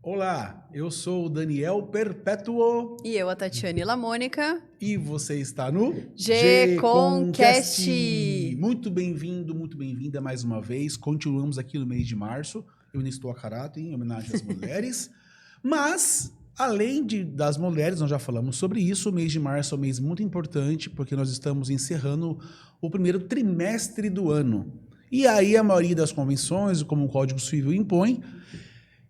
Olá, eu sou o Daniel Perpétuo. E eu, a Tatiane Lamônica. E você está no G-Concast. Muito bem-vindo, muito bem-vinda mais uma vez. Continuamos aqui no mês de março. Eu ainda estou a caráter, em homenagem às mulheres. Mas, além das mulheres, nós já falamos sobre isso. O mês de março é um mês muito importante, porque nós estamos encerrando o primeiro trimestre do ano. E aí a maioria das convenções, como o Código Civil impõe,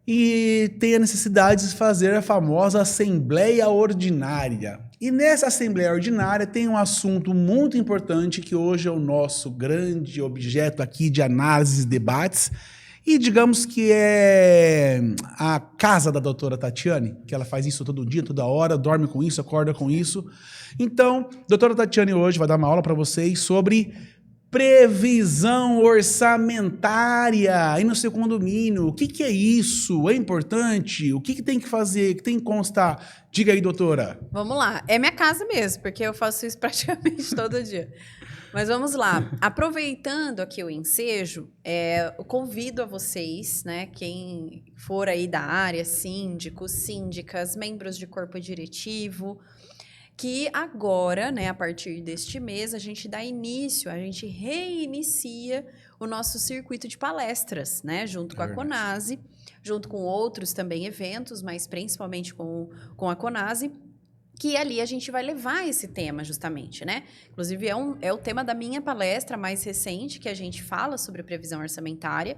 e tem a necessidade de fazer a famosa Assembleia Ordinária. E nessa Assembleia Ordinária tem um assunto muito importante que hoje é o nosso grande objeto aqui de análises e debates, e digamos que é a casa da doutora Tatiane, que ela faz isso todo dia, toda hora, dorme com isso, acorda com isso. Então, a doutora Tatiane hoje vai dar uma aula para vocês sobre previsão orçamentária aí no seu condomínio. O que é isso? É importante? O que tem que fazer? O que tem que constar? Diga aí, doutora. Vamos lá. É minha casa mesmo, porque eu faço isso praticamente todo dia. Mas vamos lá. Aproveitando aqui o ensejo, eu convido a vocês, né, quem for aí da área, síndicos, síndicas, membros de corpo diretivo, que agora, né, a partir deste mês, a gente reinicia o nosso circuito de palestras, né, junto com a Conase, junto com outros também eventos, mas principalmente com a Conase, que ali a gente vai levar esse tema justamente, né? Inclusive é o tema da minha palestra mais recente, que a gente fala sobre previsão orçamentária,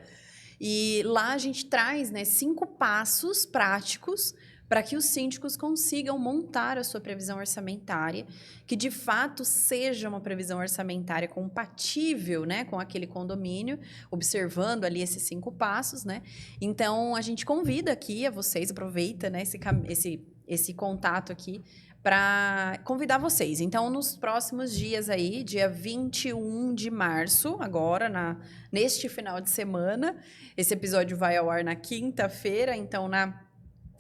e lá a gente traz, né, 5 passos práticos para que os síndicos consigam montar a sua previsão orçamentária, que de fato seja uma previsão orçamentária compatível, né, com aquele condomínio, observando ali esses 5 passos, né? Então, a gente convida aqui a vocês, aproveita, né, esse contato aqui, para convidar vocês. Então, nos próximos dias aí, dia 21 de março, agora, neste final de semana, esse episódio vai ao ar na quinta-feira, então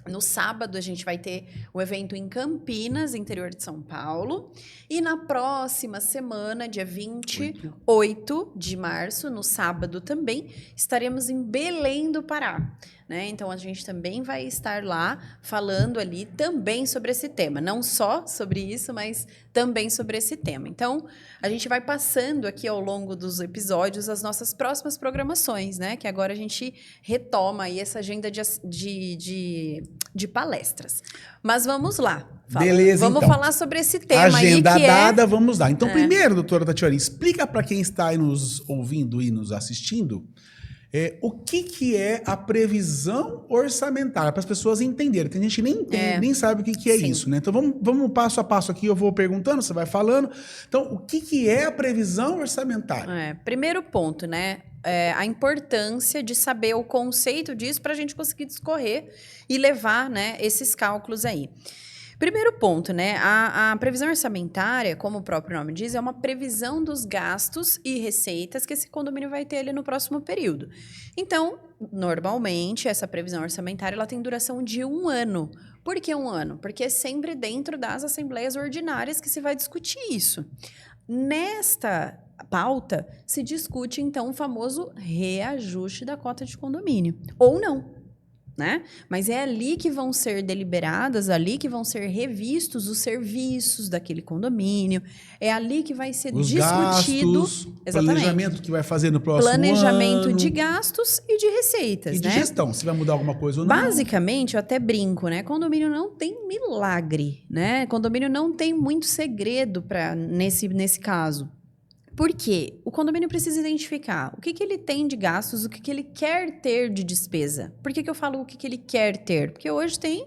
no sábado, a gente vai ter o evento em Campinas, interior de São Paulo. E na próxima semana, dia 28 de março, no sábado também, estaremos em Belém do Pará, né? Então, a gente também vai estar lá falando ali também sobre esse tema. Não só sobre isso, mas também sobre esse tema. Então, a gente vai passando aqui ao longo dos episódios as nossas próximas programações, né? Que agora a gente retoma aí essa agenda de palestras. Mas vamos lá. Beleza, vamos então falar sobre esse tema agenda aí, que dada, vamos lá. Então, primeiro, doutora Tatiane, explica para quem está aí nos ouvindo e nos assistindo o que é a previsão orçamentária, para as pessoas entenderem. Tem gente que nem entende, nem sabe o que é isso, né? Então, vamos passo a passo aqui, eu vou perguntando, você vai falando. Então, o que é a previsão orçamentária? Primeiro ponto, né? A importância de saber o conceito disso para a gente conseguir discorrer e levar, né, esses cálculos aí. Primeiro ponto, né? A previsão orçamentária, como o próprio nome diz, é uma previsão dos gastos e receitas que esse condomínio vai ter ali no próximo período. Então, normalmente, essa previsão orçamentária ela tem duração de 1 ano. Por que 1 ano? Porque é sempre dentro das assembleias ordinárias que se vai discutir isso. Nesta pauta, se discute, então, o famoso reajuste da cota de condomínio. Ou não. Né? Mas é ali que vão ser deliberadas, ali que vão ser revistos os serviços daquele condomínio, é ali que vai ser os discutido gastos, planejamento que vai fazer no próximo planejamento ano. De gastos e de receitas, e de né? gestão, se vai mudar alguma coisa ou não. Basicamente, eu até brinco, né? Condomínio não tem milagre, né? Condomínio não tem muito segredo nesse caso. Por quê? O condomínio precisa identificar o que ele tem de gastos, o que ele quer ter de despesa. Por que eu falo o que ele quer ter? Porque hoje tem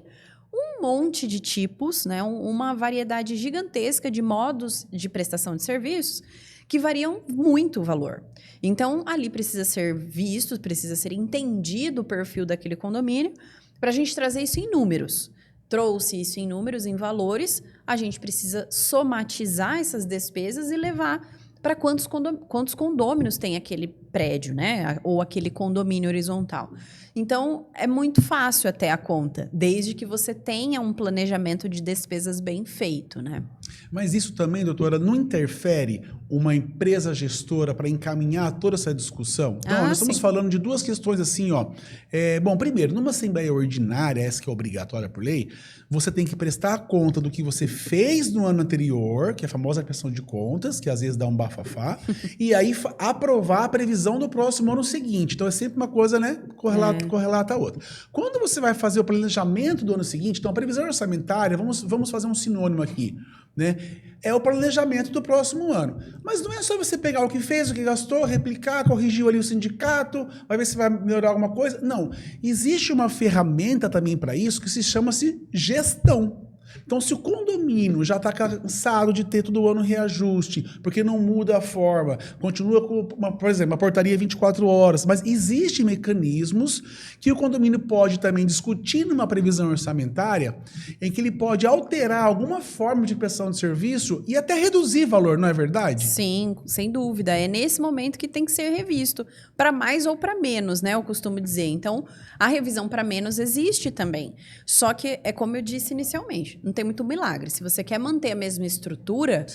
um monte de tipos, né? Uma variedade gigantesca de modos de prestação de serviços que variam muito o valor. Então, ali precisa ser visto, precisa ser entendido o perfil daquele condomínio para a gente trazer isso em números. Trouxe isso em números, em valores, a gente precisa somatizar essas despesas e levar para quantos condôminos tem prédio, né? Ou aquele condomínio horizontal. Então, é muito fácil até a conta, desde que você tenha um planejamento de despesas bem feito, né? Mas isso também, doutora, não interfere uma empresa gestora para encaminhar toda essa discussão? Então, nós estamos falando de duas questões assim, ó. Bom, primeiro, numa assembleia ordinária, essa que é obrigatória por lei, você tem que prestar conta do que você fez no ano anterior, que é a famosa prestação de contas, que às vezes dá um bafafá, e aí aprovar a previsão do próximo ano seguinte. Então, é sempre uma coisa, né, correlata a outra. Quando você vai fazer o planejamento do ano seguinte, então a previsão orçamentária, vamos fazer um sinônimo aqui, né? É o planejamento do próximo ano. Mas não é só você pegar o que fez, o que gastou, replicar, corrigiu ali o sindicato, vai ver se vai melhorar alguma coisa. Não. Existe uma ferramenta também para isso que se chama-se gestão. Então, se o condomínio já está cansado de ter todo ano reajuste, porque não muda a forma, continua com, por exemplo, uma portaria 24 horas, mas existem mecanismos que o condomínio pode também discutir numa previsão orçamentária, em que ele pode alterar alguma forma de prestação de serviço e até reduzir valor, não é verdade? Sim, sem dúvida. É nesse momento que tem que ser revisto, para mais ou para menos, né? Eu costumo dizer. Então, a revisão para menos existe também. Só que é como eu disse inicialmente, não tem muito milagre. Se você quer manter a mesma estrutura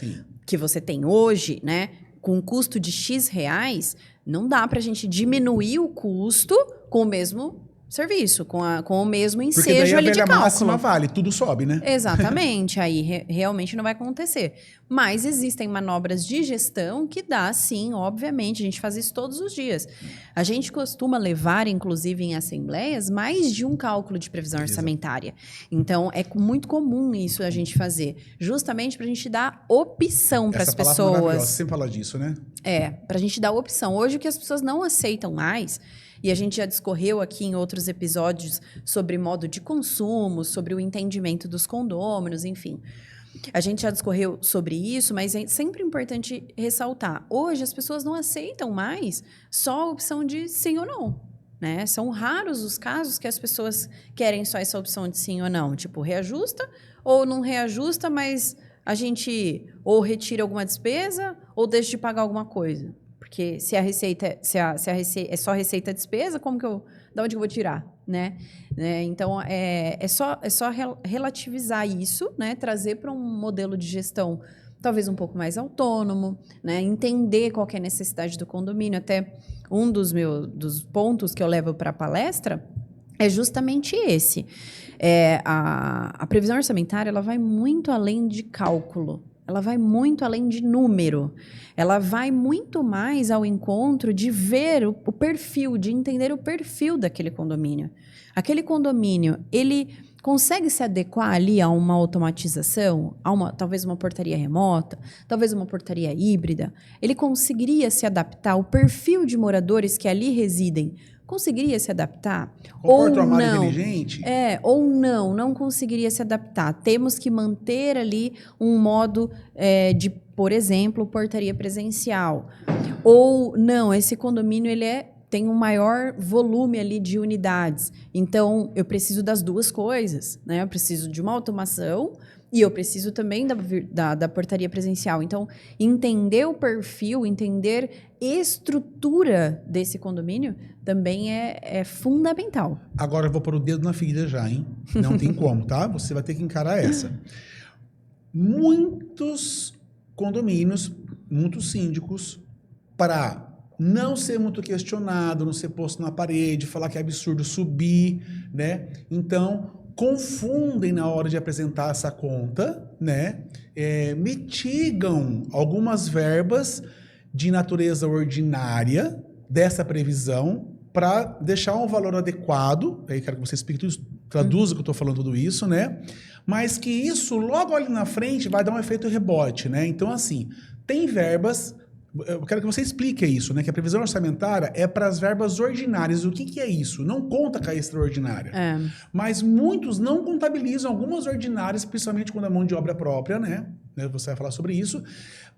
que você tem hoje, né, com um custo de X reais, não dá para a gente diminuir o custo com o mesmo serviço, com o mesmo ensejo ali de cálculo. Máxima vale, tudo sobe, né? Exatamente, aí realmente não vai acontecer. Mas existem manobras de gestão que dá, sim, obviamente, a gente faz isso todos os dias. A gente costuma levar, inclusive em assembleias, mais de um cálculo de previsão orçamentária. Então, é muito comum isso a gente fazer, justamente para a gente dar opção para as pessoas. Você sempre fala disso, né? Para a gente dar opção. Hoje, o que as pessoas não aceitam mais, e a gente já discorreu aqui em outros episódios sobre modo de consumo, sobre o entendimento dos condôminos, enfim. A gente já discorreu sobre isso, mas é sempre importante ressaltar. Hoje, as pessoas não aceitam mais só a opção de sim ou não, né? São raros os casos que as pessoas querem só essa opção de sim ou não. Tipo, reajusta ou não reajusta, mas a gente ou retira alguma despesa ou deixa de pagar alguma coisa. Porque se a receita, é só receita despesa, da onde eu vou tirar, né? Então, é só relativizar isso, né? Trazer para um modelo de gestão talvez um pouco mais autônomo, né? Entender qual que é a necessidade do condomínio. Até um dos pontos que eu levo para a palestra é justamente esse. A previsão orçamentária, ela vai muito além de cálculo. Ela vai muito além de número. Ela vai muito mais ao encontro de ver o perfil, de entender o perfil daquele condomínio. Aquele condomínio, ele consegue se adequar ali a uma automatização, talvez uma portaria remota, talvez uma portaria híbrida. Ele conseguiria se adaptar ao perfil de moradores que ali residem. Conseguiria se adaptar? Ou não? Inteligente? Ou não conseguiria se adaptar. Temos que manter ali um modo de, por exemplo, portaria presencial. Ou não, esse condomínio tem um maior volume ali de unidades. Então, eu preciso das duas coisas, né? Eu preciso de uma automação e eu preciso também da portaria presencial. Então, entender o perfil, entender estrutura desse condomínio também é fundamental. Agora eu vou pôr o dedo na ferida já, hein? Não tem como, tá? Você vai ter que encarar essa. Muitos condomínios, muitos síndicos, para não ser muito questionado, não ser posto na parede, falar que é absurdo subir, né? Então, confundem na hora de apresentar essa conta, né? Mitigam algumas verbas de natureza ordinária dessa previsão para deixar um valor adequado. Aí quero que você explique tudo, traduza o que eu estou falando tudo isso, né? Mas que isso logo ali na frente vai dar um efeito rebote, né? Então, assim, tem verbas. Eu quero que você explique isso, né? Que a previsão orçamentária é para as verbas ordinárias. O que é isso? Não conta com a extraordinária. Mas muitos não contabilizam algumas ordinárias, principalmente quando é mão de obra própria, né? Você vai falar sobre isso.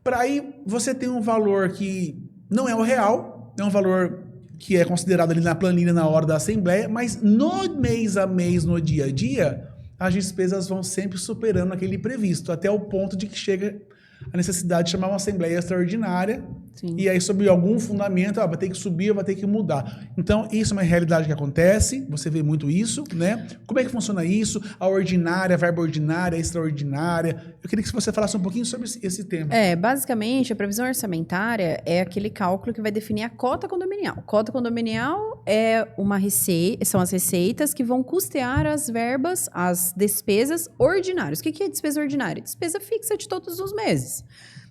Para aí você ter um valor que não é o real, é um valor que é considerado ali na planilha na hora da assembleia, mas no mês a mês, no dia a dia, as despesas vão sempre superando aquele previsto, até o ponto de que chega a necessidade de chamar uma assembleia extraordinária Sim. E aí, sobre algum fundamento, vai ter que subir, vai ter que mudar. Então, isso é uma realidade que acontece, você vê muito isso, né? Como é que funciona isso? A ordinária, a verba ordinária, a extraordinária. Eu queria que você falasse um pouquinho sobre esse tema. Basicamente, a previsão orçamentária é aquele cálculo que vai definir a cota condominial. Cota condominial é são as receitas que vão custear as verbas, as despesas ordinárias. O que é despesa ordinária? Despesa fixa de todos os meses.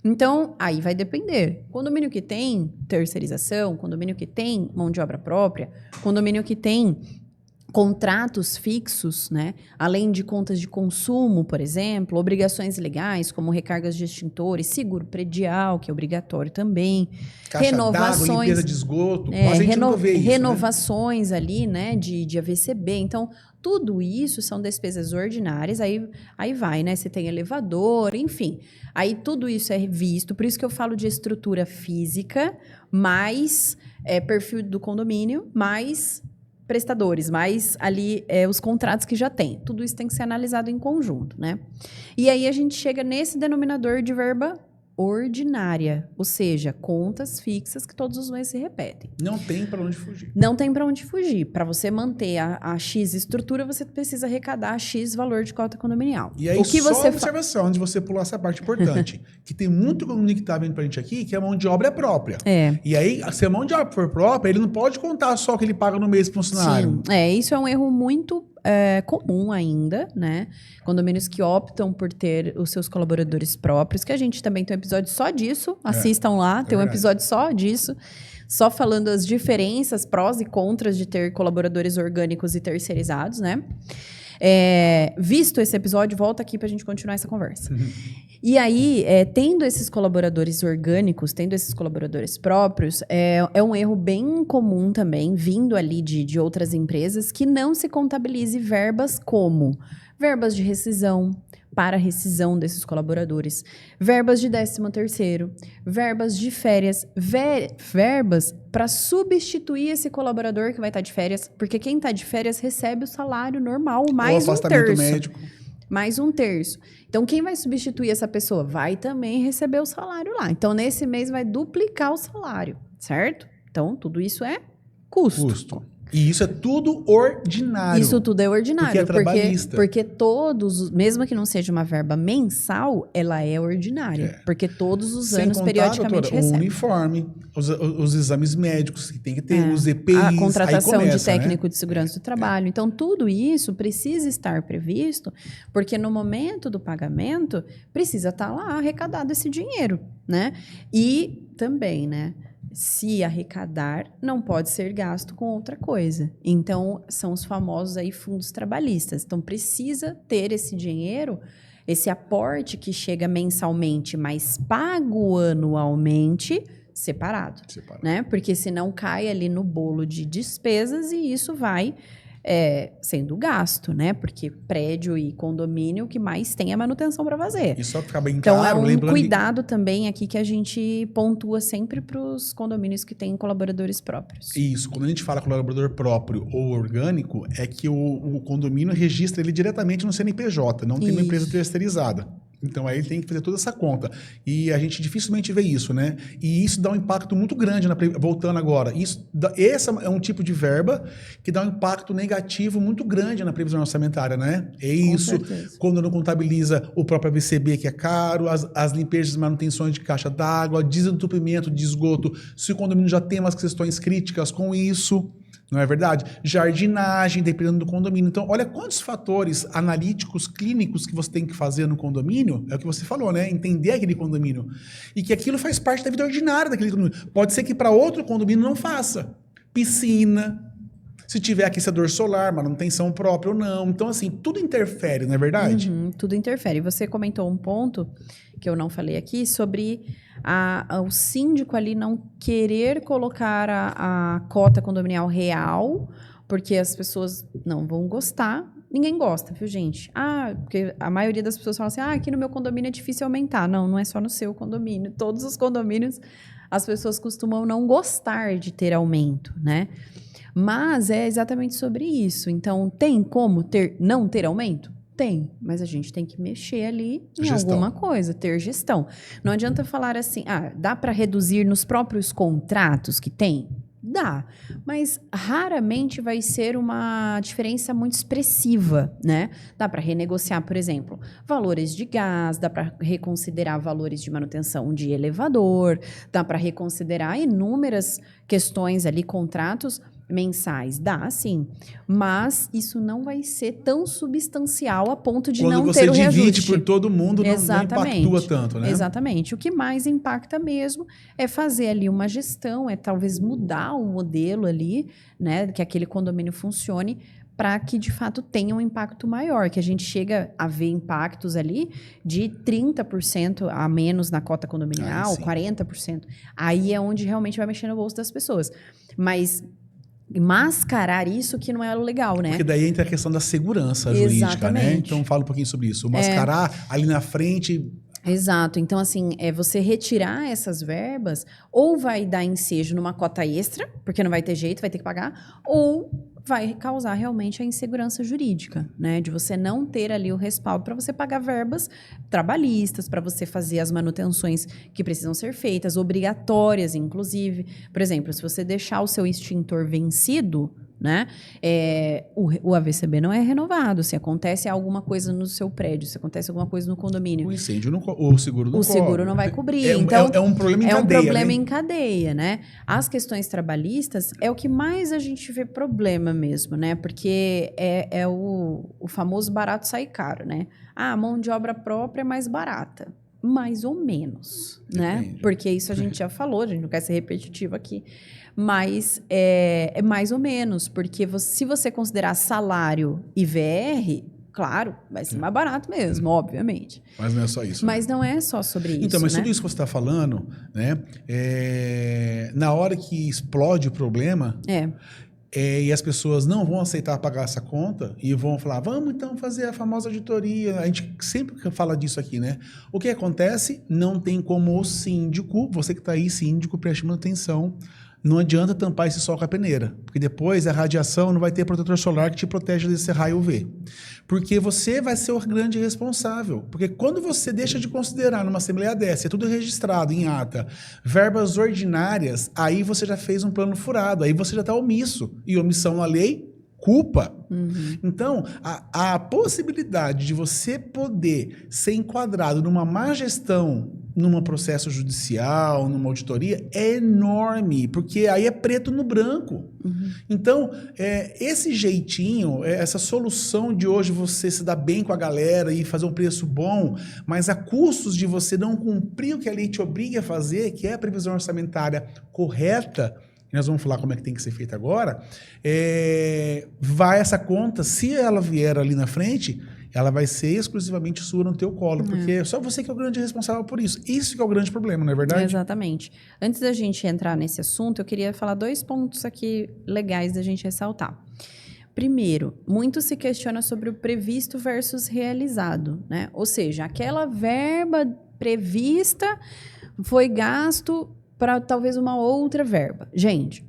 Então, aí vai depender. Condomínio que tem terceirização, condomínio que tem mão de obra própria, condomínio que tem contratos fixos, né? Além de contas de consumo, por exemplo, obrigações legais, como recargas de extintores, seguro predial, que é obrigatório também, Caixa renovações, d'água, limpeza de esgoto, mas a gente nunca vê isso, renovações, né? Ali, né, de AVCB. Então, tudo isso são despesas ordinárias, aí vai, né? Você tem elevador, enfim. Aí tudo isso é visto, por isso que eu falo de estrutura física, mais perfil do condomínio, mais prestadores, mais ali os contratos que já tem. Tudo isso tem que ser analisado em conjunto, né? E aí a gente chega nesse denominador de verba ordinária, ou seja, contas fixas que todos os meses se repetem. Não tem para onde fugir. Não tem para onde fugir. Para você manter a X estrutura, você precisa arrecadar X valor de cota condominial. E aí, só observação, antes de você pular essa parte importante, que tem muito condomínio que está vindo para a gente aqui, que a mão de obra é própria. E aí, se a mão de obra for própria, ele não pode contar só o que ele paga no mês para o funcionário. Sim, isso é um erro muito comum ainda, né? Condomínios que optam por ter os seus colaboradores próprios, que a gente também tem um episódio só disso, assistam lá, tem um episódio só disso, só falando as diferenças, prós e contras de ter colaboradores orgânicos e terceirizados, né? Visto esse episódio, volta aqui pra gente continuar essa conversa. E aí, tendo esses colaboradores orgânicos, tendo esses colaboradores próprios, é um erro bem comum também, vindo ali de outras empresas, que não se contabilize verbas como verbas de rescisão, para rescisão desses colaboradores, verbas de 13º, verbas de férias, verbas para substituir esse colaborador que vai estar de férias, porque quem está de férias recebe o salário normal, mais um terço. Médico. Mais um terço. Então, quem vai substituir essa pessoa? Vai também receber o salário lá. Então, nesse mês vai duplicar o salário, certo? Então, tudo isso é custo. E isso é tudo ordinário. Isso tudo é ordinário. Porque é trabalhista. Porque todos, mesmo que não seja uma verba mensal, ela é ordinária. Porque todos os anos, periodicamente, recebe. O uniforme, os exames médicos que tem que ter, os EPIs. A contratação de técnico de segurança do trabalho. Então, tudo isso precisa estar previsto, porque no momento do pagamento, precisa estar lá arrecadado esse dinheiro, né? E também, né? Se arrecadar, não pode ser gasto com outra coisa. Então, são os famosos aí fundos trabalhistas. Então, precisa ter esse dinheiro, esse aporte que chega mensalmente, mas pago anualmente, separado. Né? Porque senão cai ali no bolo de despesas e isso vai sendo gasto, né? Porque prédio e condomínio, o que mais tem é manutenção para fazer. E só ficar bem então, claro, é um cuidado também aqui que a gente pontua sempre para os condomínios que têm colaboradores próprios. Isso. Quando a gente fala colaborador próprio ou orgânico, é que o condomínio registra ele diretamente no CNPJ, não tem uma empresa terceirizada. Então, aí ele tem que fazer toda essa conta. E a gente dificilmente vê isso, né? E isso dá um impacto muito grande, voltando agora. Esse é um tipo de verba que dá um impacto negativo muito grande na previsão orçamentária, né? Isso, quando não contabiliza o próprio AVCB, que é caro, as limpezas e manutenções de caixa d'água, desentupimento de esgoto, se o condomínio já tem umas questões críticas com isso... Não é verdade? Jardinagem, dependendo do condomínio. Então, olha quantos fatores analíticos, clínicos que você tem que fazer no condomínio. É o que você falou, né? Entender aquele condomínio. E que aquilo faz parte da vida ordinária daquele condomínio. Pode ser que para outro condomínio não faça. Piscina, se tiver aquecedor solar, manutenção própria ou não. Então, assim, tudo interfere, não é verdade? Tudo interfere. Você comentou um ponto que eu não falei aqui sobre o síndico ali não querer colocar a cota condominial real, porque as pessoas não vão gostar. Ninguém gosta, viu, gente? Porque a maioria das pessoas falam assim, aqui no meu condomínio é difícil aumentar. Não é só no seu condomínio. Todos os condomínios, as pessoas costumam não gostar de ter aumento, né? Mas é exatamente sobre isso. Então, tem como não ter aumento? Tem, mas a gente tem que mexer ali em Gestão. alguma coisa, ter gestão. Não adianta falar assim, dá para reduzir nos próprios contratos que tem? Dá, mas raramente vai ser uma diferença muito expressiva, né? Dá para renegociar, por exemplo, valores de gás, dá para reconsiderar valores de manutenção de elevador, dá para reconsiderar inúmeras questões ali, contratos mensais, dá sim, mas isso não vai ser tão substancial a ponto de não ter o reajuste. Quando você divide por todo mundo, não impactua tanto, né? Exatamente. O que mais impacta mesmo é fazer ali uma gestão, é talvez mudar o modelo ali, né, que aquele condomínio funcione para que, de fato, tenha um impacto maior, que a gente chega a ver impactos ali de 30% a menos na cota condominial, 40%. Aí é onde realmente vai mexer no bolso das pessoas. Mas mascarar isso que não é legal, né? Porque daí entra a questão da segurança jurídica, né? Então fala um pouquinho sobre isso. Mascarar ali na frente. Exato. Então, assim, você retirar essas verbas, ou vai dar ensejo numa cota extra, porque não vai ter jeito, vai ter que pagar, ou vai causar realmente a insegurança jurídica, né? De você não ter ali o respaldo para você pagar verbas trabalhistas, para você fazer as manutenções que precisam ser feitas, obrigatórias, inclusive. Por exemplo, se você deixar o seu extintor vencido, né? O AVCB não é renovado. Se acontece alguma coisa no seu prédio, se acontece alguma coisa no condomínio, O incêndio, o seguro não cobre. O seguro não vai cobrir. Então, é um problema em cadeia. É um problema, né? em cadeia, né? As questões trabalhistas é o que mais a gente vê problema mesmo, né? Porque é o famoso barato sai caro, né? A mão de obra própria é mais barata. Mais ou menos, né? Depende. Porque isso a gente já falou, a gente não quer ser repetitivo aqui. Mas é mais ou menos, porque se você considerar salário e VR, claro, vai ser mais barato mesmo, obviamente. Mas não é só isso. Mas não é só sobre isso, então, mas né? tudo isso que você está falando, né? Na hora que explode o problema, e as pessoas não vão aceitar pagar essa conta e vão falar, vamos então fazer a famosa auditoria. A gente sempre fala disso aqui, né? O que acontece? Não tem como o síndico, você que está aí, síndico, preste atenção. Não adianta tampar esse sol com a peneira, porque depois a radiação não vai ter protetor solar que te protege desse raio UV. Porque você vai ser o grande responsável. Porque quando você deixa de considerar numa assembleia dessa, é tudo registrado em ata, verbas ordinárias, aí você já fez um plano furado, aí você já está omisso. E omissão na lei, culpa. Então, a possibilidade de você poder ser enquadrado numa má gestão, num processo judicial, numa auditoria, é enorme, porque aí é preto no branco. Então, esse jeitinho, essa solução de hoje você se dar bem com a galera e fazer um preço bom, mas a custos de você não cumprir o que a lei te obriga a fazer, que é a previsão orçamentária correta, nós vamos falar como é que tem que ser feito agora, vai essa conta, se ela vier ali na frente, ela vai ser exclusivamente sua no teu colo, porque é só você que é o grande responsável por isso. Isso que é o grande problema, não é verdade? Exatamente. Antes da gente entrar nesse assunto, eu queria falar 2 pontos aqui legais da gente ressaltar. Primeiro, muito se questiona sobre o previsto versus realizado, né? Ou seja, aquela verba prevista foi gasto para talvez uma outra verba. Gente,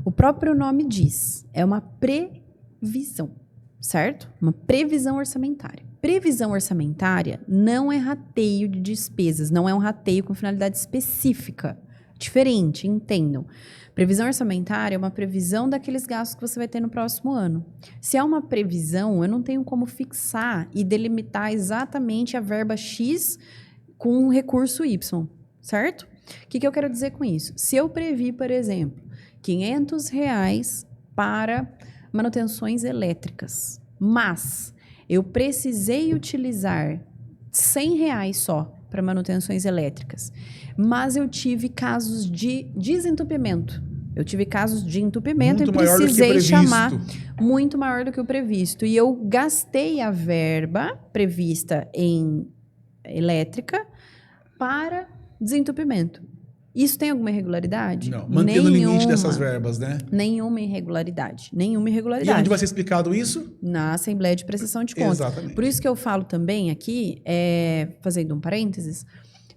o próprio nome diz, é uma previsão, certo? Uma previsão orçamentária. Previsão orçamentária não é rateio de despesas, não é um rateio com finalidade específica. Diferente, entendam. Previsão orçamentária é uma previsão daqueles gastos que você vai ter no próximo ano. Se é uma previsão, eu não tenho como fixar e delimitar exatamente a verba X com um recurso Y, certo? O que eu quero dizer com isso? Se eu previ, por exemplo, R$500 para manutenções elétricas, mas eu precisei utilizar R$100 só para manutenções elétricas, mas eu tive casos de desentupimento. Eu tive casos de entupimento e precisei chamar muito maior do que o previsto. E eu gastei a verba prevista em elétrica para desentupimento. Isso tem alguma irregularidade? Não, mantendo o limite dessas verbas, né? Nenhuma irregularidade. Nenhuma irregularidade. E onde vai ser explicado isso? Na Assembleia de Prestação de Contas. Exatamente. Por isso que eu falo também aqui, fazendo um parênteses,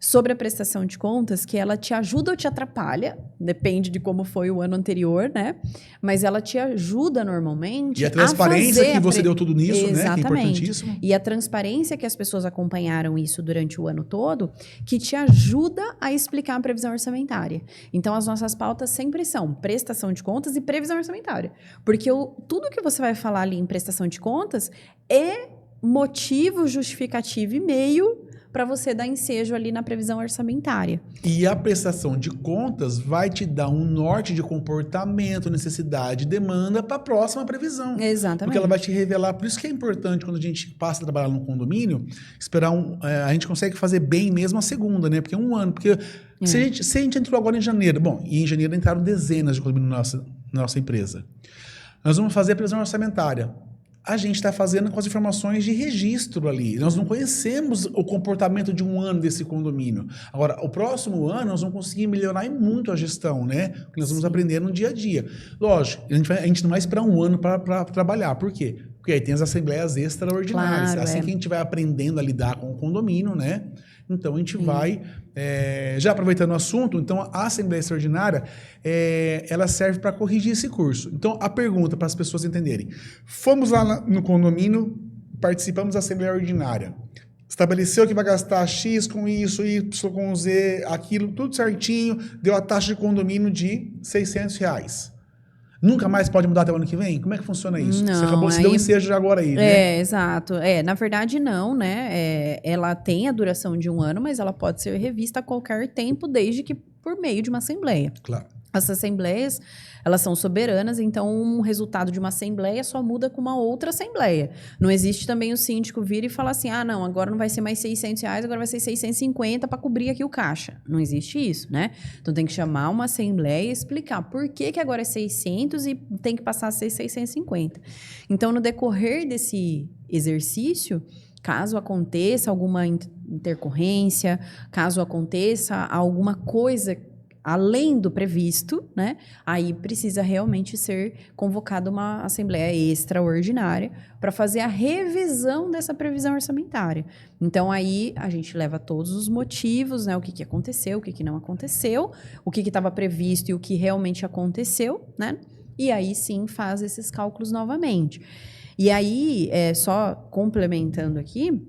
sobre a prestação de contas, que ela te ajuda ou te atrapalha, depende de como foi o ano anterior, né? Mas ela te ajuda normalmente. E a transparência que você deu tudo nisso, Exatamente. né? Que é importantíssimo. E a transparência que as pessoas acompanharam isso durante o ano todo, que te ajuda a explicar a previsão orçamentária. Então, as nossas pautas sempre são prestação de contas e previsão orçamentária. Porque tudo que você vai falar ali em prestação de contas é motivo, justificativo e meio para você dar ensejo ali na previsão orçamentária. E a prestação de contas vai te dar um norte de comportamento, necessidade, demanda para a próxima previsão. Exatamente. Porque ela vai te revelar. Por isso que é importante, quando a gente passa a trabalhar no condomínio, esperar a gente consegue fazer bem mesmo a segunda, né? Porque um ano. Porque se a gente entrou agora em janeiro, bom, e em janeiro entraram dezenas de condomínios na nossa empresa. Nós vamos fazer a previsão orçamentária. A gente está fazendo com as informações de registro ali. Nós não conhecemos o comportamento de um ano desse condomínio. Agora, o próximo ano, nós vamos conseguir melhorar muito a gestão, né? Porque nós vamos aprender no dia a dia. Lógico, a gente não vai esperar um ano para trabalhar. Por quê? Porque aí tem as assembleias extraordinárias. Claro, assim que a gente vai aprendendo a lidar com o condomínio, né? Então, a gente vai... já aproveitando o assunto, então, a Assembleia Extraordinária, ela serve para corrigir esse curso. Então, a pergunta para as pessoas entenderem. Fomos lá no condomínio, participamos da Assembleia Ordinária. Estabeleceu que vai gastar X com isso, Y com Z, aquilo, tudo certinho. Deu a taxa de condomínio de R$600. Nunca mais pode mudar até o ano que vem? Como é que funciona isso? Não, você deu um ensejo já agora aí, né? Exato. Na verdade, não, né? Ela tem a duração de um ano, mas ela pode ser revista a qualquer tempo, desde que por meio de uma assembleia. Claro. As assembleias, elas são soberanas, então um resultado de uma assembleia só muda com uma outra assembleia. Não existe também o síndico vir e falar assim, não, agora não vai ser mais R$600, agora vai ser 650 para cobrir aqui o caixa. Não existe isso, né? Então tem que chamar uma assembleia e explicar por que agora é 600 e tem que passar a ser 650. Então, no decorrer desse exercício, caso aconteça alguma intercorrência, caso aconteça alguma coisa além do previsto, né? Aí precisa realmente ser convocada uma assembleia extraordinária para fazer a revisão dessa previsão orçamentária. Então, aí a gente leva todos os motivos, né? O que aconteceu, o que não aconteceu, o que estava previsto e o que realmente aconteceu, né? E aí sim faz esses cálculos novamente. E aí, só complementando aqui,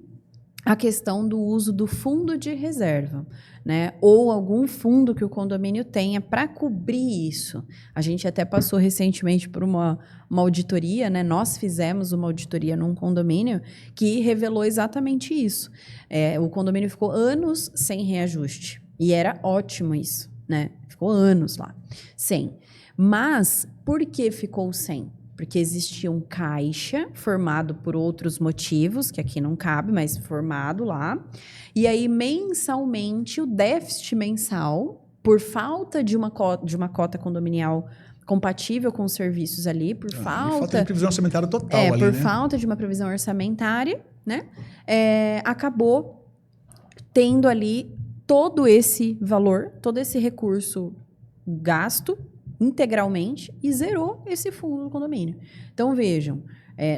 a questão do uso do fundo de reserva, né? Ou algum fundo que o condomínio tenha para cobrir isso. A gente até passou recentemente por uma auditoria, né? Nós fizemos uma auditoria num condomínio que revelou exatamente isso. O condomínio ficou anos sem reajuste. E era ótimo isso, né? Ficou anos lá, sem. Mas, por que ficou sem? Porque existia um caixa formado por outros motivos, que aqui não cabe, mas formado lá. E aí, mensalmente, o déficit mensal, por falta de uma cota condominial compatível com os serviços ali, por falta de previsão orçamentária total ali, por né? falta de uma previsão orçamentária, né? Acabou tendo ali todo esse valor, todo esse recurso gasto integralmente e zerou esse fundo do condomínio. Então, vejam,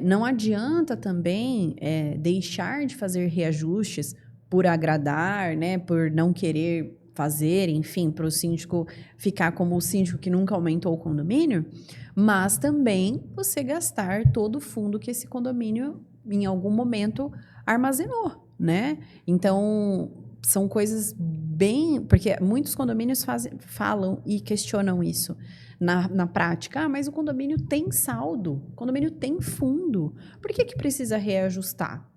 não adianta também deixar de fazer reajustes por agradar, né, por não querer fazer, enfim, para o síndico ficar como o síndico que nunca aumentou o condomínio, mas também você gastar todo o fundo que esse condomínio, em algum momento, armazenou, né? Então, são coisas bem... Porque muitos condomínios falam e questionam isso na prática. Mas o condomínio tem saldo, o condomínio tem fundo. Por que precisa reajustar?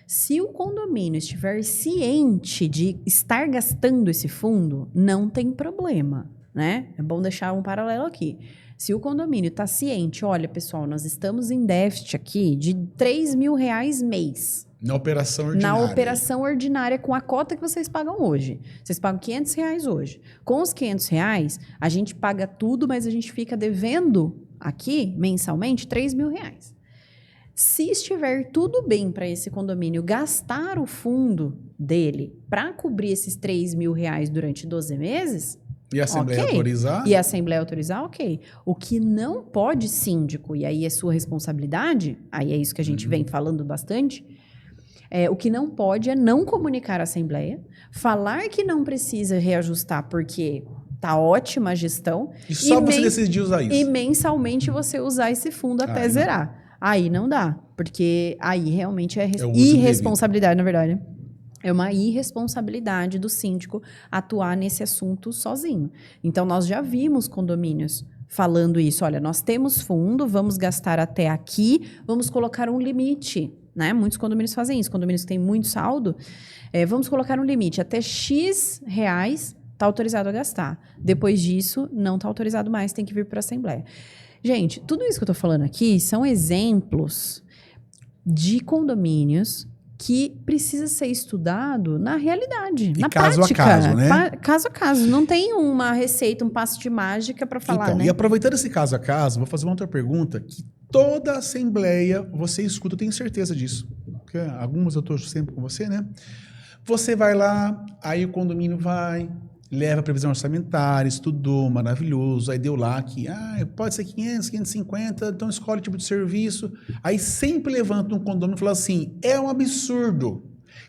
Se o condomínio estiver ciente de estar gastando esse fundo, não tem problema, né? É bom deixar um paralelo aqui. Se o condomínio está ciente, olha, pessoal, nós estamos em déficit aqui de R$3.000 mês. Na operação ordinária. Na operação ordinária, com a cota que vocês pagam hoje. Vocês pagam R$500 hoje. Com os R$500, a gente paga tudo, mas a gente fica devendo aqui, mensalmente, R$3.000. Se estiver tudo bem para esse condomínio gastar o fundo dele para cobrir esses R$3.000 durante 12 meses... E a Assembleia autorizar? E a Assembleia autorizar, ok. O que não pode, síndico, e aí é sua responsabilidade, aí é isso que a gente vem falando bastante, O que não pode é não comunicar à Assembleia, falar que não precisa reajustar porque tá ótima a gestão. E só você decidir usar isso. E mensalmente você usar esse fundo até zerar. Aí não dá, porque aí realmente é irresponsabilidade, na verdade. É uma irresponsabilidade do síndico atuar nesse assunto sozinho. Então, nós já vimos condomínios falando isso. Olha, nós temos fundo, vamos gastar até aqui, vamos colocar um limite. Né? Muitos condomínios fazem isso. Condomínios que têm muito saldo, vamos colocar um limite. Até X reais está autorizado a gastar. Depois disso, não está autorizado mais, tem que vir para a Assembleia. Gente, tudo isso que eu estou falando aqui são exemplos de condomínios que precisa ser estudado na realidade, na caso prática. A caso, né? Caso a caso. Não tem uma receita, um passo de mágica para falar, então, né? E aproveitando esse caso a caso, vou fazer uma outra pergunta que toda assembleia você escuta, eu tenho certeza disso. Porque algumas eu estou sempre com você, né? Você vai lá, aí o condomínio vai, leva a previsão orçamentária, estudou, maravilhoso, aí deu lá que pode ser 500, 550, então escolhe o tipo de serviço. Aí sempre levanta um condomínio e fala assim, é um absurdo.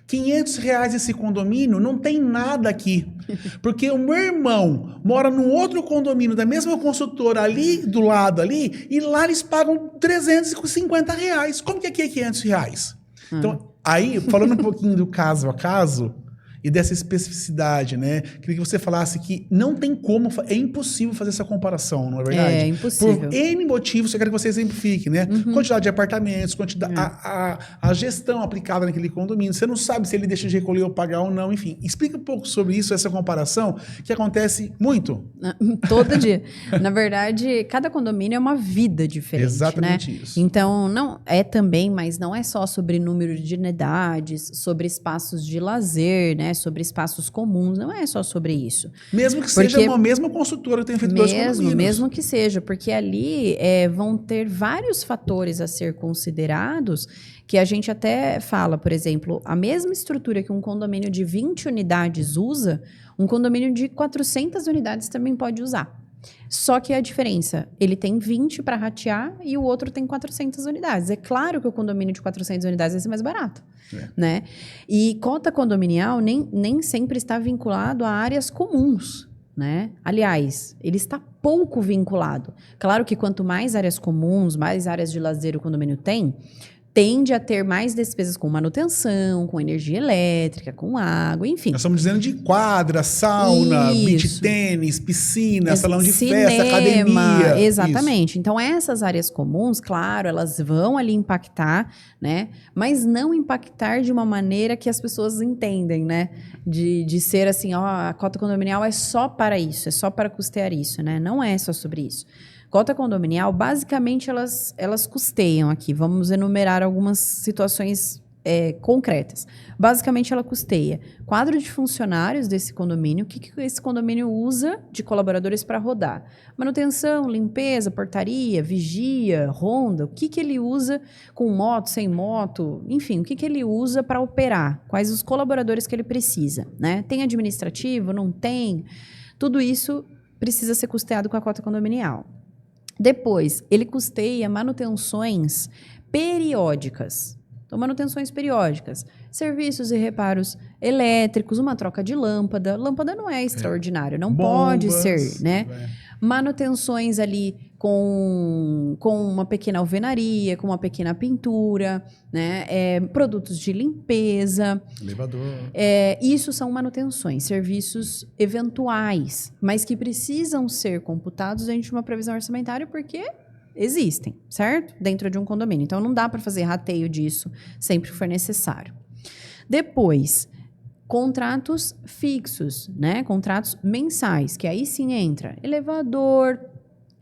R$500 esse condomínio, não tem nada aqui. Porque o meu irmão mora num outro condomínio da mesma construtora ali, do lado ali, e lá eles pagam R$350. Como que aqui é R$500? Então, aí, falando um pouquinho do caso a caso, e dessa especificidade, né? Queria que você falasse que não tem como, é impossível fazer essa comparação, não é verdade? É impossível. Por N motivos, eu quero que você exemplifique, né? Quantidade de apartamentos, a gestão aplicada naquele condomínio. Você não sabe se ele deixa de recolher ou pagar ou não, enfim. Explica um pouco sobre isso, essa comparação, que acontece muito. Todo dia. Na verdade, cada condomínio é uma vida diferente, exatamente, né? Isso. Então, não é também, mas não é só sobre número de unidades, sobre espaços de lazer, né? Sobre espaços comuns, não é só sobre isso. Mesmo que seja uma mesma construtora que tenha feito dois condomínios. Mesmo que seja, porque ali vão ter vários fatores a ser considerados que a gente até fala, por exemplo, a mesma estrutura que um condomínio de 20 unidades usa, um condomínio de 400 unidades também pode usar. Só que a diferença, ele tem 20 para ratear e o outro tem 400 unidades. É claro que o condomínio de 400 unidades vai ser mais barato. Né? E cota condominial nem sempre está vinculado a áreas comuns. Né? Aliás, ele está pouco vinculado. Claro que quanto mais áreas comuns, mais áreas de lazer o condomínio tem, tende a ter mais despesas com manutenção, com energia elétrica, com água, enfim. Nós estamos dizendo de quadra, sauna, beach tênis, piscina, salão de festa, academia. Exatamente. Isso. Então, essas áreas comuns, claro, elas vão ali impactar, né? Mas não impactar de uma maneira que as pessoas entendem, né? De ser assim, a cota condominial é só para isso, é só para custear isso, né? Não é só sobre isso. Cota condominial, basicamente, elas custeiam aqui. Vamos enumerar algumas situações concretas. Basicamente, ela custeia quadro de funcionários desse condomínio. O que esse condomínio usa de colaboradores para rodar? Manutenção, limpeza, portaria, vigia, ronda. O que ele usa com moto, sem moto? Enfim, o que ele usa para operar? Quais os colaboradores que ele precisa? Né? Tem administrativo? Não tem? Tudo isso precisa ser custeado com a cota condominial. Depois, ele custeia manutenções periódicas. Então, manutenções periódicas. Serviços e reparos elétricos, uma troca de lâmpada. Lâmpada não é extraordinário, não pode ser, né? Manutenções ali com uma pequena alvenaria, com uma pequena pintura, né? Produtos de limpeza. Elevador. Isso são manutenções, serviços eventuais, mas que precisam ser computados dentro de uma previsão orçamentária porque existem, certo? Dentro de um condomínio. Então, não dá para fazer rateio disso sempre que for necessário. Depois, contratos fixos, né? Contratos mensais, que aí sim entra elevador,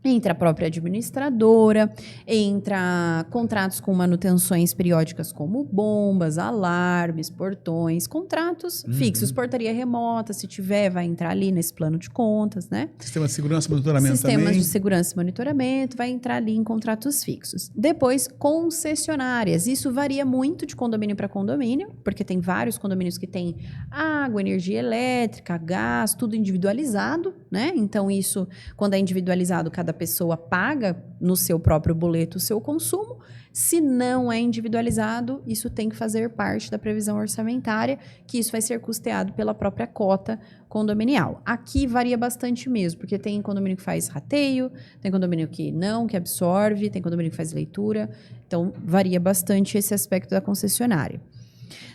entra a própria administradora, entra contratos com manutenções periódicas como bombas, alarmes, portões, contratos fixos, portaria remota, se tiver, vai entrar ali nesse plano de contas, né? Sistema de segurança e monitoramento também. Sistemas de segurança e monitoramento, vai entrar ali em contratos fixos. Depois, concessionárias. Isso varia muito de condomínio para condomínio, porque tem vários condomínios que têm água, energia elétrica, gás, tudo individualizado, né? Então, isso, quando é individualizado, cada cada pessoa paga no seu próprio boleto o seu consumo. Se não é individualizado, isso tem que fazer parte da previsão orçamentária, que isso vai ser custeado pela própria cota condominial. Aqui varia bastante mesmo, porque tem condomínio que faz rateio, tem condomínio que não, que absorve, tem condomínio que faz leitura. Então, varia bastante esse aspecto da concessionária.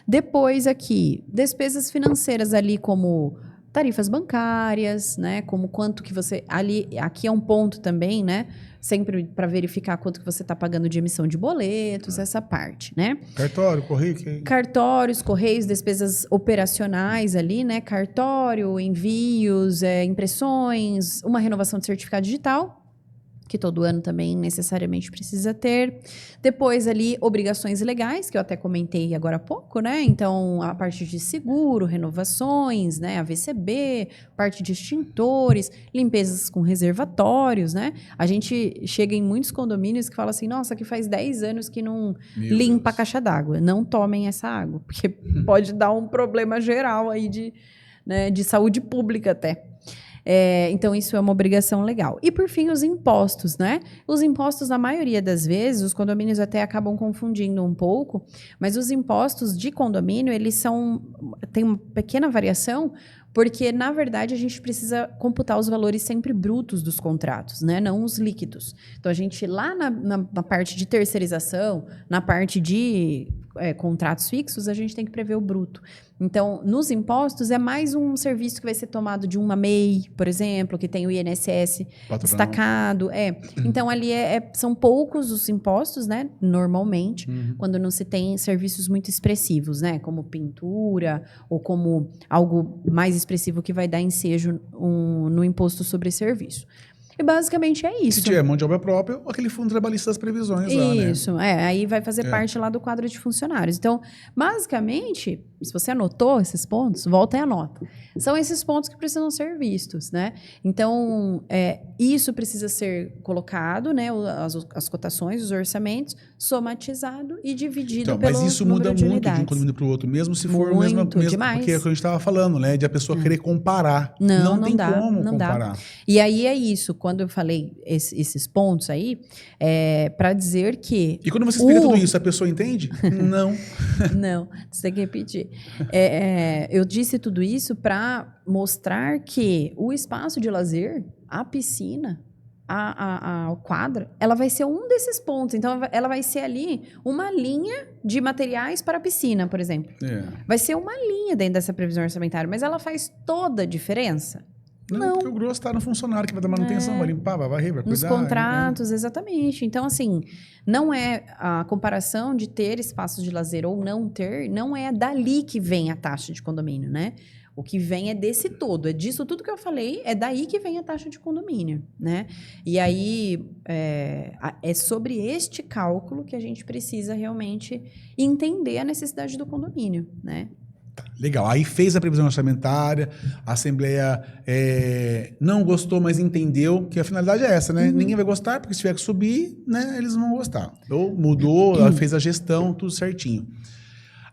Depois aqui, despesas financeiras ali como tarifas bancárias, né? Como quanto que você... Aqui é um ponto também, né? Sempre para verificar quanto que você está pagando de emissão de boletos, essa parte, né? Cartório, correio... Cartórios, correios, despesas operacionais ali, né? Cartório, envios, impressões, uma renovação de certificado digital, que todo ano também necessariamente precisa ter. Depois ali, obrigações legais, que eu até comentei agora há pouco, né? Então, a parte de seguro, renovações, né? A VCB, parte de extintores, limpezas com reservatórios, né? A gente chega em muitos condomínios que fala assim, nossa, que faz 10 anos que não limpa a caixa d'água. Não tomem essa água, porque pode dar um problema geral aí de saúde pública até. Então, isso é uma obrigação legal. E, por fim, os impostos, né? Os impostos, na maioria das vezes, os condomínios até acabam confundindo um pouco, mas os impostos de condomínio, eles têm uma pequena variação, porque, na verdade, a gente precisa computar os valores sempre brutos dos contratos, né? Não os líquidos. Então, a gente, lá na parte de terceirização, na parte de contratos fixos, a gente tem que prever o bruto. Então, nos impostos, é mais um serviço que vai ser tomado de uma MEI, por exemplo, que tem o INSS destacado. Então, ali são poucos os impostos, né? Normalmente, quando não se tem serviços muito expressivos, né? Como pintura ou como algo mais expressivo que vai dar ensejo no imposto sobre serviço. E basicamente é isso. Se tiver mão de obra própria, aquele fundo trabalhista das previsões lá, né? Isso, aí vai fazer parte lá do quadro de funcionários. Então, basicamente, se você anotou esses pontos, volta e anota. São esses pontos que precisam ser vistos, né? Então, isso precisa ser colocado, né? As cotações, os orçamentos, somatizado e dividido pelo Mas isso muda de muito unidades. de um condomínio para o outro, mesmo se for o mesmo demais. Porque é o que a gente estava falando, né? De a pessoa querer comparar. Não tem dá, como não comparar. Dá. E aí é isso, quando eu falei esses pontos aí, para dizer que... E quando você explica tudo isso, a pessoa entende? Não. Não, você tem que repetir. Eu disse tudo isso para mostrar que o espaço de lazer, a piscina, a quadra, ela vai ser um desses pontos. Então, ela vai ser ali uma linha de materiais para a piscina, por exemplo. Vai ser uma linha dentro dessa previsão orçamentária, mas ela faz toda a diferença? Não, porque o grosso está no funcionário que vai dar manutenção, vai limpar, vai varrer, vai cuidar. Nos contratos, exatamente. Então, assim, não é a comparação de ter espaços de lazer ou não ter, não é dali que vem a taxa de condomínio, né? O que vem é desse todo, é disso tudo que eu falei, é daí que vem a taxa de condomínio, né? E aí, é sobre este cálculo que a gente precisa realmente entender a necessidade do condomínio, né? Legal, aí fez a previsão orçamentária, a Assembleia não gostou, mas entendeu que a finalidade é essa, né? Ninguém vai gostar, porque se tiver que subir, né, eles vão gostar. Ou mudou, ela fez a gestão, tudo certinho.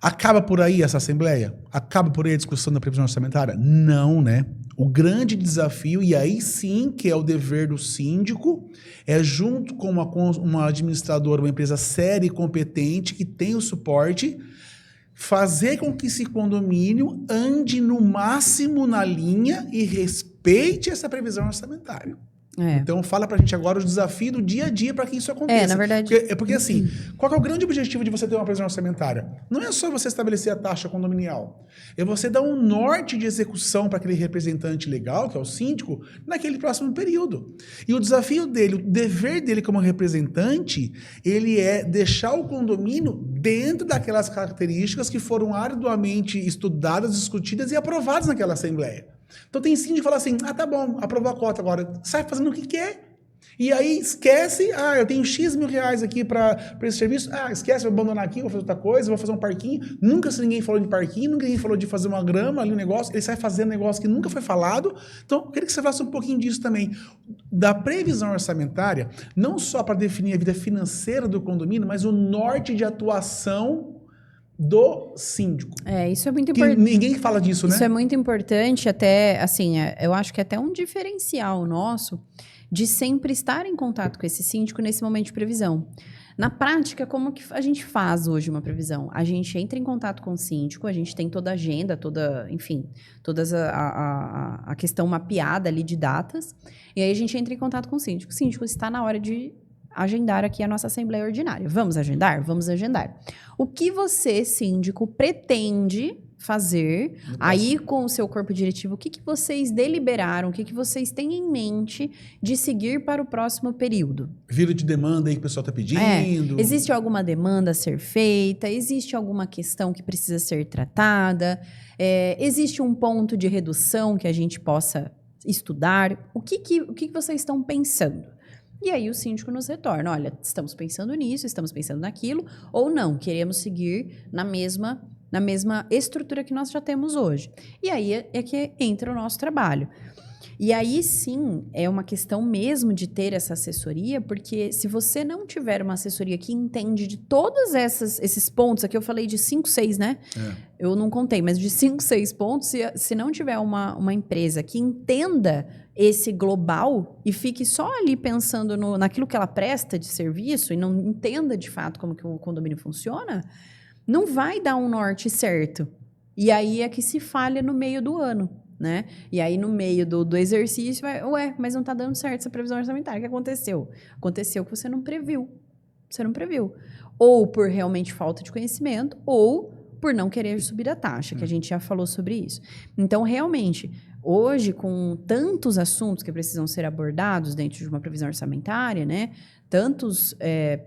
Acaba por aí essa Assembleia? Acaba por aí a discussão da previsão orçamentária? Não, né? O grande desafio, e aí sim que é o dever do síndico, é junto com uma administradora, uma empresa séria e competente, que tem o suporte, fazer com que esse condomínio ande no máximo na linha e respeite essa previsão orçamentária. Então, fala pra gente agora o desafio do dia a dia para que isso aconteça. Na verdade... Porque assim, qual é o grande objetivo de você ter uma previsão orçamentária? Não é só você estabelecer a taxa condominial. É você dar um norte de execução para aquele representante legal, que é o síndico, naquele próximo período. E o desafio dele, o dever dele como representante, ele é deixar o condomínio dentro daquelas características que foram arduamente estudadas, discutidas e aprovadas naquela Assembleia. Então tem síndico que fala assim, tá bom, aprovou a cota agora, sai fazendo o que quer. E aí esquece, eu tenho X mil reais aqui para esse serviço, esquece, vou abandonar aqui, vou fazer outra coisa, vou fazer um parquinho. Nunca ninguém falou de parquinho, nunca ninguém falou de fazer uma grama ali, um negócio, ele sai fazendo negócio que nunca foi falado. Então, eu queria que você falasse um pouquinho disso também, da previsão orçamentária, não só para definir a vida financeira do condomínio, mas o norte de atuação do síndico. Isso é muito importante. Ninguém fala disso, né? Isso é muito importante, até, assim, eu acho que é até um diferencial nosso, de sempre estar em contato com esse síndico nesse momento de previsão. Na prática, como que a gente faz hoje uma previsão? A gente entra em contato com o síndico, a gente tem toda a agenda, enfim, toda a questão mapeada ali de datas, e aí a gente entra em contato com o síndico. O síndico, está na hora de agendar aqui a nossa Assembleia Ordinária. Vamos agendar? Vamos agendar. O que você, síndico, pretende fazer aí com o seu corpo diretivo? O que vocês deliberaram? O que vocês têm em mente de seguir para o próximo período? Vira de demanda aí que o pessoal está pedindo. Existe alguma demanda a ser feita? Existe alguma questão que precisa ser tratada? Existe um ponto de redução que a gente possa estudar? O que vocês estão pensando? E aí o síndico nos retorna, olha, estamos pensando nisso, estamos pensando naquilo, ou não, queremos seguir na mesma estrutura que nós já temos hoje. E aí é que entra o nosso trabalho. E aí, sim, é uma questão mesmo de ter essa assessoria, porque se você não tiver uma assessoria que entende de todos esses pontos, aqui eu falei de 5, 6, né? Eu não contei, mas de 5, 6 pontos, se não tiver uma empresa que entenda esse global e fique só ali pensando naquilo que ela presta de serviço e não entenda de fato como que o condomínio funciona, não vai dar um norte certo. E aí é que se falha no meio do ano, né? E aí no meio do exercício, mas não tá dando certo essa previsão orçamentária. O que aconteceu? Aconteceu que você não previu. Você não previu. Ou por realmente falta de conhecimento, ou por não querer subir a taxa, que a gente já falou sobre isso. Então, realmente, hoje, com tantos assuntos que precisam ser abordados dentro de uma previsão orçamentária, né? Tantos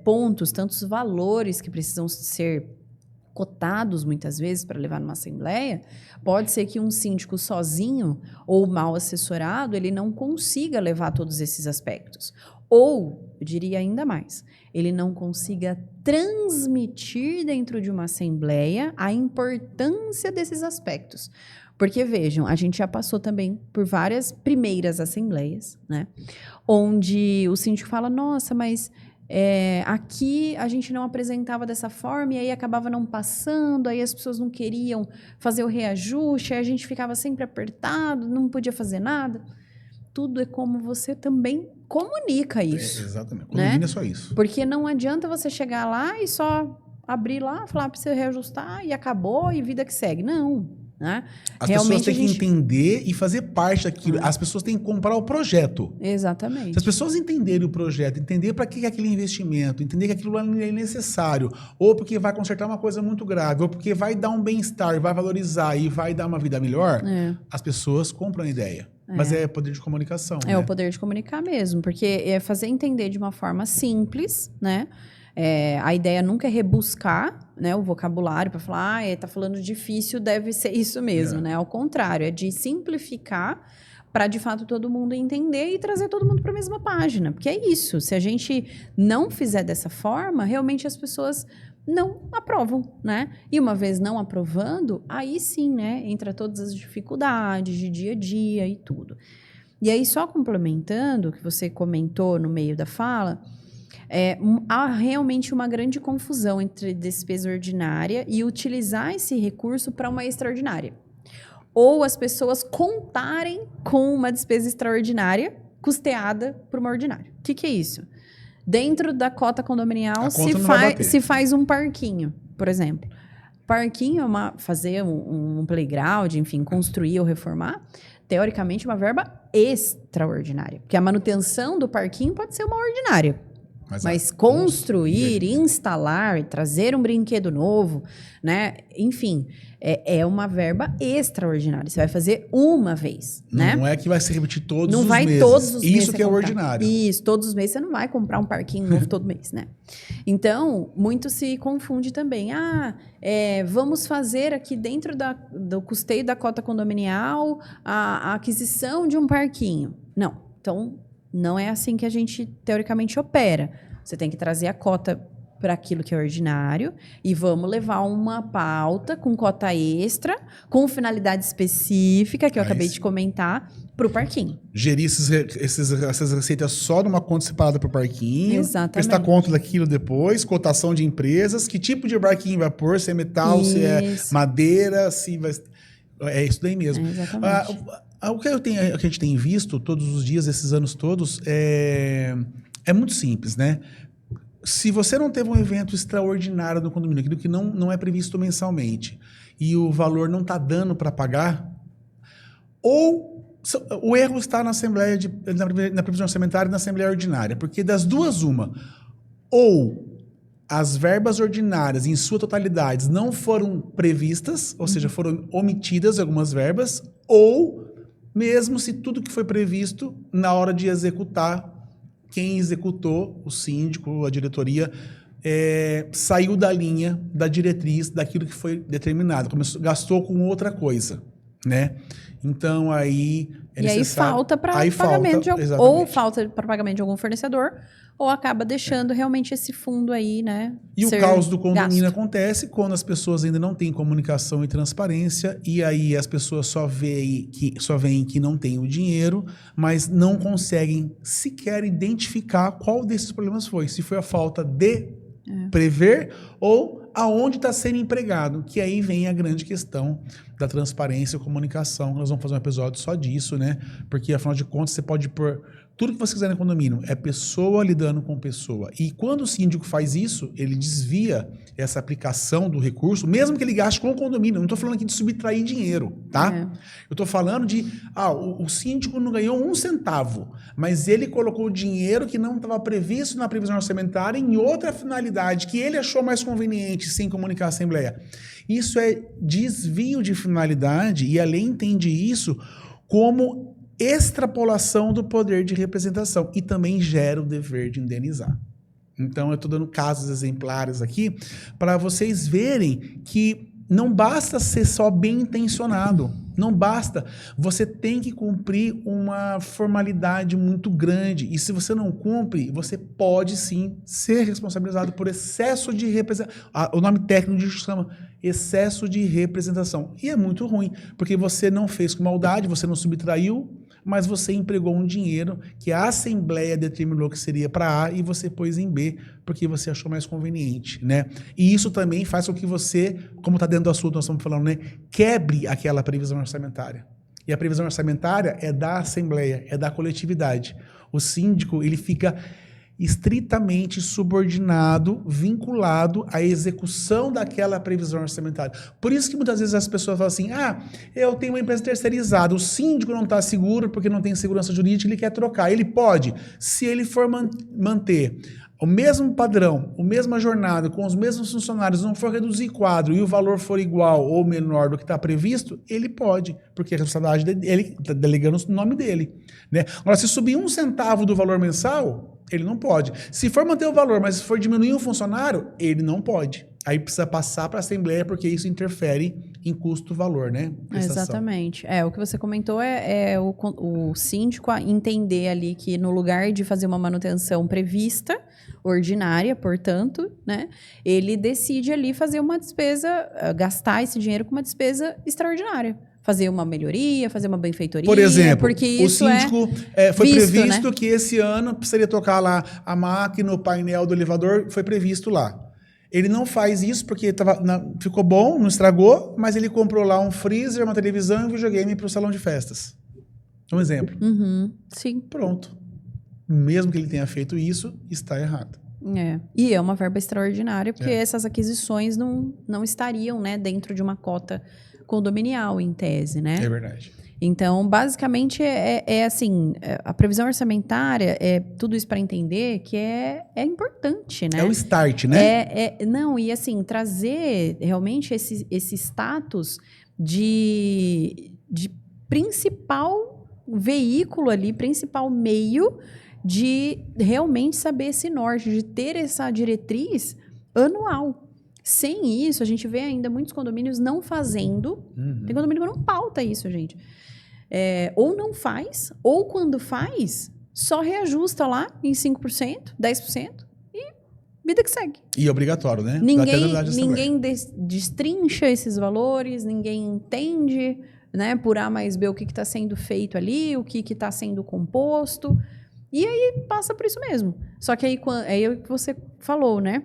pontos, tantos valores que precisam ser cotados muitas vezes para levar numa assembleia, pode ser que um síndico sozinho ou mal assessorado, ele não consiga levar todos esses aspectos. Ou, eu diria ainda mais, ele não consiga transmitir dentro de uma assembleia a importância desses aspectos. Porque, vejam, a gente já passou também por várias primeiras assembleias, né? Onde o síndico fala, nossa, mas aqui a gente não apresentava dessa forma e aí acabava não passando, aí as pessoas não queriam fazer o reajuste, aí a gente ficava sempre apertado, não podia fazer nada. Tudo é como você também comunica isso. Exatamente. Comunica, né? Só isso. Porque não adianta você chegar lá e só abrir lá, falar para você reajustar e acabou e vida que segue. Não. Né? As pessoas têm que entender e fazer parte daquilo. As pessoas têm que comprar o projeto. Exatamente. Se as pessoas entenderem o projeto, entender para que é aquele investimento, entender que aquilo é necessário, ou porque vai consertar uma coisa muito grave, ou porque vai dar um bem-estar, vai valorizar e vai dar uma vida melhor, as pessoas compram a ideia. Mas é poder de comunicação. É, né? O poder de comunicar mesmo, porque é fazer entender de uma forma simples, né? A ideia nunca é rebuscar, né, o vocabulário para falar, tá falando difícil, deve ser isso mesmo, né? Ao contrário, é de simplificar para, de fato, todo mundo entender e trazer todo mundo para a mesma página. Porque é isso, se a gente não fizer dessa forma, realmente as pessoas não aprovam, né? E uma vez não aprovando, aí sim, né, entra todas as dificuldades de dia a dia e tudo. E aí, só complementando o que você comentou no meio da fala, há realmente uma grande confusão entre despesa ordinária e utilizar esse recurso para uma extraordinária. Ou as pessoas contarem com uma despesa extraordinária custeada por uma ordinária. O que é isso? Dentro da cota condominial se faz um parquinho, por exemplo. Parquinho é fazer um playground, enfim, construir ou reformar, teoricamente uma verba extraordinária. Porque a manutenção do parquinho pode ser uma ordinária. Mas construir, instalar, trazer um brinquedo novo, né? Enfim, é uma verba extraordinária. Você vai fazer uma vez, né? Não é que vai se repetir todos os meses. Não vai todos os meses. Isso que é ordinário. Isso, todos os meses você não vai comprar um parquinho novo todo mês, né? Então, muito se confunde também. Vamos fazer aqui dentro do custeio da cota condominial a aquisição de um parquinho. Não, então... Não é assim que a gente, teoricamente, opera. Você tem que trazer a cota para aquilo que é ordinário e vamos levar uma pauta com cota extra, com finalidade específica, que eu acabei de comentar, para o parquinho. Gerir essas receitas só numa conta separada para o parquinho. Exatamente. Prestar conta daquilo depois, cotação de empresas, que tipo de parquinho vai pôr, se é metal, se é madeira, se vai... É isso daí mesmo. Exatamente. O que a gente tem visto todos os dias, esses anos todos, é muito simples, né? Se você não teve um evento extraordinário no condomínio, aquilo que não é previsto mensalmente, e o valor não está dando para pagar, ou o erro está na Assembleia, na previsão orçamentária e na Assembleia Ordinária, porque das duas, uma, ou as verbas ordinárias, em sua totalidade, não foram previstas, ou seja, foram omitidas algumas verbas, ou mesmo se tudo que foi previsto, na hora de executar, quem executou, o síndico, a diretoria, saiu da linha, da diretriz, daquilo que foi determinado, gastou com outra coisa, né? Então, aí é necessário... aí falta para pagamento ou falta para pagamento de algum fornecedor, ou acaba deixando realmente esse fundo aí, né? E o caos do condomínio acontece quando as pessoas ainda não têm comunicação e transparência, e aí as pessoas só veem que não tem o dinheiro, mas não conseguem sequer identificar qual desses problemas foi. Se foi a falta de prever ou aonde está sendo empregado, que aí vem a grande questão da transparência e comunicação. Nós vamos fazer um episódio só disso, né? Porque, afinal de contas, você pode pôr tudo que você quiser no condomínio. É pessoa lidando com pessoa. E quando o síndico faz isso, ele desvia essa aplicação do recurso, mesmo que ele gaste com o condomínio. Eu não estou falando aqui de subtrair dinheiro, tá? Eu estou falando de... o síndico não ganhou 1 centavo, mas ele colocou dinheiro que não estava previsto na previsão orçamentária em outra finalidade que ele achou mais conveniente, sem comunicar à Assembleia. Isso é desvio de finalidade e a lei entende isso como extrapolação do poder de representação e também gera o dever de indenizar. Então, eu estou dando casos exemplares aqui para vocês verem que não basta ser só bem intencionado, não basta. Você tem que cumprir uma formalidade muito grande e se você não cumpre, você pode sim ser responsabilizado por excesso de representação. O nome técnico disso chama excesso de representação. E é muito ruim, porque você não fez com maldade, você não subtraiu, mas você empregou um dinheiro que a Assembleia determinou que seria para A e você pôs em B, porque você achou mais conveniente, né? E isso também faz com que você, como está dentro do assunto, nós estamos falando, né? Quebre aquela previsão orçamentária. E a previsão orçamentária é da Assembleia, é da coletividade. O síndico, ele fica estritamente subordinado, vinculado à execução daquela previsão orçamentária. Por isso que muitas vezes as pessoas falam assim, eu tenho uma empresa terceirizada, o síndico não está seguro porque não tem segurança jurídica, ele quer trocar. Ele pode, se ele for manter o mesmo padrão, a mesma jornada, com os mesmos funcionários, não for reduzir quadro e o valor for igual ou menor do que está previsto, ele pode, porque a responsabilidade dele está delegando o nome dele, né? Agora, se subir 1 centavo do valor mensal, ele não pode. Se for manter o valor, mas se for diminuir um funcionário, ele não pode. Aí precisa passar para a Assembleia, porque isso interfere em custo-valor, né? Prestação. Exatamente. O que você comentou o síndico entender ali que no lugar de fazer uma manutenção prevista, ordinária, portanto, né, ele decide ali fazer uma despesa, gastar esse dinheiro com uma despesa extraordinária. Fazer uma melhoria, fazer uma benfeitoria. Por exemplo, porque isso o síndico foi visto, previsto, né? Que esse ano precisaria trocar lá a máquina, o painel do elevador, foi previsto lá. Ele não faz isso porque ficou bom, não estragou, mas ele comprou lá um freezer, uma televisão e um videogame para o salão de festas. Um exemplo. Sim. Pronto. Mesmo que ele tenha feito isso, está errado. E é uma verba extraordinária, porque essas aquisições não estariam, né, dentro de uma cota condominial, em tese, né? É verdade. Então, basicamente, assim, a previsão orçamentária, tudo isso para entender que é importante, né? É o start, né? Não, e assim, trazer realmente esse status de principal veículo ali, principal meio de realmente saber esse norte, de ter essa diretriz anual. Sem isso, a gente vê ainda muitos condomínios não fazendo. Tem condomínio que não pauta isso, gente. Ou não faz, ou quando faz, só reajusta lá em 5%, 10% e vida que segue. E é obrigatório, né? Ninguém destrincha esses valores, ninguém entende, né, por A mais B o que está sendo feito ali, o que está sendo composto. E aí passa por isso mesmo. Só que aí é o que você falou, né?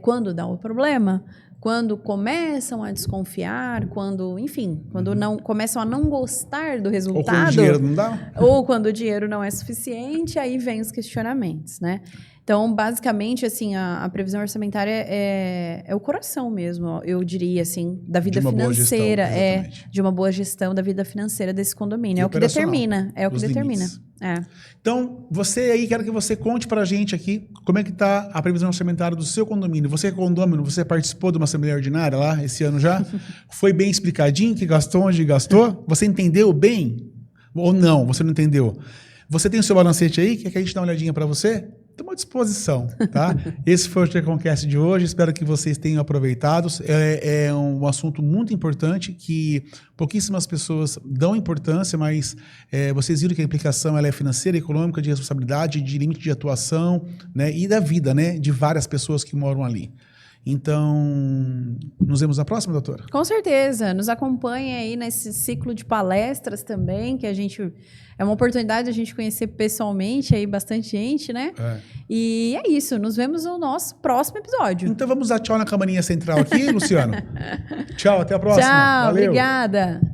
quando dá o problema, quando começam a desconfiar, quando, enfim, quando não começam a não gostar do resultado. Ou quando o dinheiro não dá. Ou quando o dinheiro não é suficiente, aí vem os questionamentos, né? Então, basicamente, assim, a previsão orçamentária é o coração mesmo, eu diria, assim, da vida financeira. De uma boa gestão da vida financeira desse condomínio. É o que determina. É o que determina. Então, você aí, quero que você conte pra gente aqui como é que tá a previsão orçamentária do seu condomínio. Você é condômino, você participou de uma assembleia ordinária lá esse ano já? Foi bem explicadinho que gastou, onde gastou? Você entendeu bem? Ou não, você não entendeu? Você tem o seu balancete aí? Quer que a gente dê uma olhadinha para você? Estamos à disposição, tá? Esse foi o Teconcast de hoje. Espero que vocês tenham aproveitado. É um assunto muito importante que pouquíssimas pessoas dão importância, mas vocês viram que a implicação ela é financeira, econômica, de responsabilidade, de limite de atuação, né? E da vida, né? De várias pessoas que moram ali. Então, nos vemos na próxima, doutora? Com certeza. Nos acompanhe aí nesse ciclo de palestras também, que a gente... É uma oportunidade de a gente conhecer pessoalmente aí bastante gente, né? E é isso. Nos vemos no nosso próximo episódio. Então, vamos dar tchau na camarinha central aqui, Luciano? Tchau, até a próxima. Tchau, valeu. Obrigada.